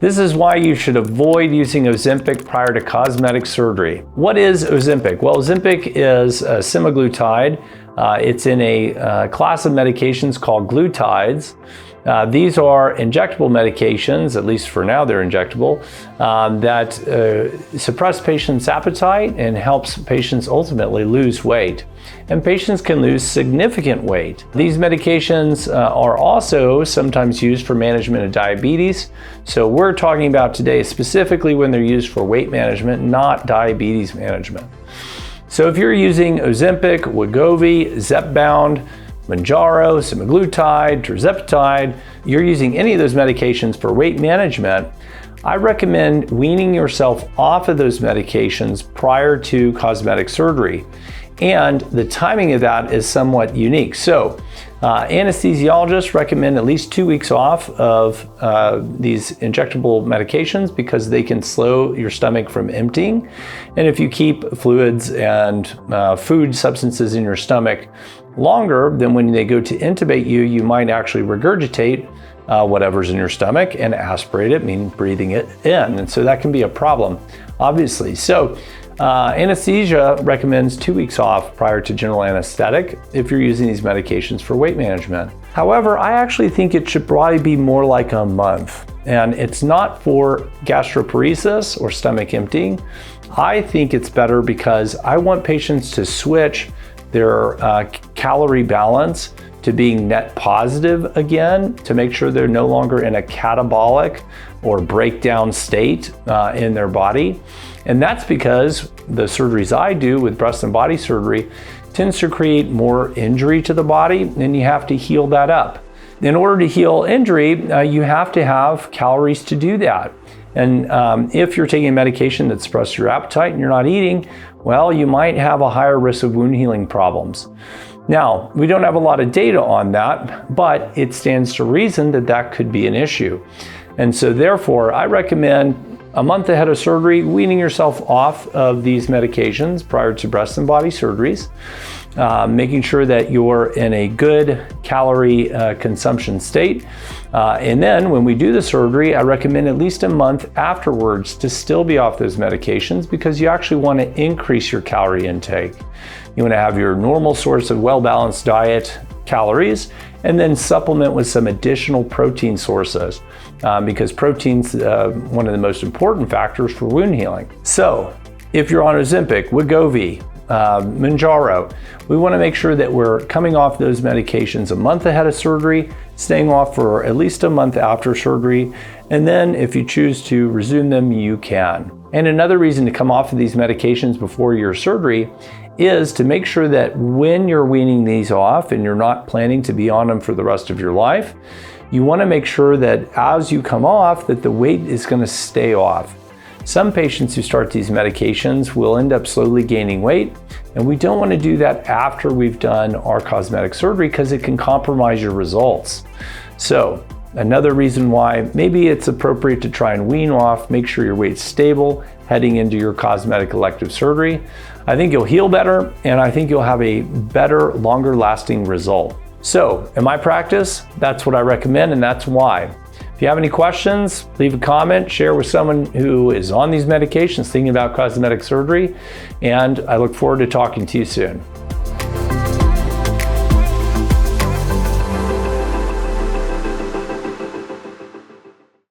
This is why you should avoid using Ozempic prior to cosmetic surgery. What is Ozempic? Well, Ozempic is a semaglutide. It's in a class of medications called glutides. These are injectable medications, at least for now they're injectable, that suppress patients' appetite and helps patients ultimately lose weight. And patients can lose significant weight. These medications are also sometimes used for management of diabetes. So we're talking about today specifically when they're used for weight management, not diabetes management. So if you're using Ozempic, Wegovy, Zepbound, Mounjaro, semaglutide, tirzepatide, you're using any of those medications for weight management, I recommend weaning yourself off of those medications prior to cosmetic surgery. And the timing of that is somewhat unique. So anesthesiologists recommend at least 2 weeks off of these injectable medications because they can slow your stomach from emptying. And if you keep fluids and food substances in your stomach longer, then when they go to intubate you, you might actually regurgitate whatever's in your stomach and aspirate it, meaning breathing it in. And so that can be a problem, obviously. So anesthesia recommends 2 weeks off prior to general anesthetic if you're using these medications for weight management. However, I actually think it should probably be more like a month. And it's not for gastroparesis or stomach emptying. I think it's better because I want patients to switch their calorie balance to being net positive again, to make sure they're no longer in a catabolic or breakdown state in their body. And that's because the surgeries I do with breast and body surgery tends to create more injury to the body, and you have to heal that up. In order to heal injury, you have to have calories to do that. And if you're taking a medication that suppresses your appetite and you're not eating, well, you might have a higher risk of wound healing problems. Now, we don't have a lot of data on that, but it stands to reason that that could be an issue. And so therefore, I recommend a month ahead of surgery, weaning yourself off of these medications prior to breast and body surgeries, making sure that you're in a good calorie consumption state. And then when we do the surgery, I recommend at least a month afterwards to still be off those medications because you actually want to increase your calorie intake. You want to have your normal source of well-balanced diet calories and then supplement with some additional protein sources because protein's one of the most important factors for wound healing. So if you're on Ozempic, Wegovy, Mounjaro, we want to make sure that we're coming off those medications a month ahead of surgery, staying off for at least a month after surgery, and then if you choose to resume them, you can. And another reason to come off of these medications before your surgery is to make sure that when you're weaning these off and you're not planning to be on them for the rest of your life, you want to make sure that as you come off, that the weight is going to stay off. Some patients who start these medications will end up slowly gaining weight, and we don't want to do that after we've done our cosmetic surgery because it can compromise your results. So another reason why maybe it's appropriate to try and wean off, make sure your weight's stable heading into your cosmetic elective surgery. I think you'll heal better, and I think you'll have a better, longer lasting result. So in my practice, that's what I recommend, and that's why. If you have any questions, leave a comment, share with someone who is on these medications thinking about cosmetic surgery, and I look forward to talking to you soon.